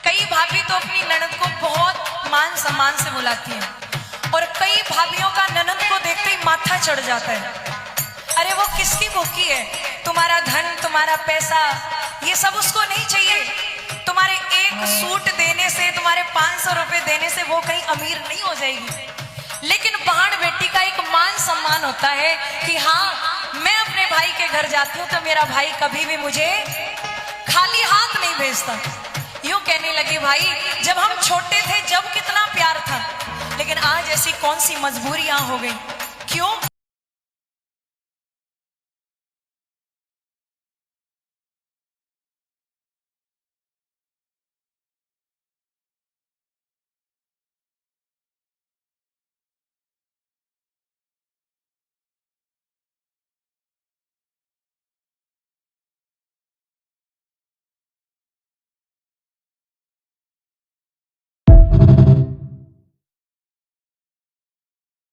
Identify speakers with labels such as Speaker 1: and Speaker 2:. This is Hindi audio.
Speaker 1: कई भाभी तो अपनी ननद को बहुत मान सम्मान से बुलाती हैं और कई भाभियों का ननद को देखते ही माथा चढ़ जाता है। अरे वो किसकी भूखी है? तुम्हारा धन, तुम्हारा पैसा, ये सब उसको नहीं चाहिए। तुम्हारे एक सूट देने से, तुम्हारे 500 रुपए देने से वो कहीं अमीर नहीं हो जाएगी। लेकिन बहन बेटी का एक मान सम्मान होता है कि हाँ, मैं अपने भाई के घर जाती हूँ तो मेरा भाई कभी भी मुझे खाली हाथ नहीं भेजता। यूं कहने लगी, भाई जब हम छोटे थे जब कितना प्यार था, लेकिन आज ऐसी कौन सी मजबूरियां हो गई। क्यों?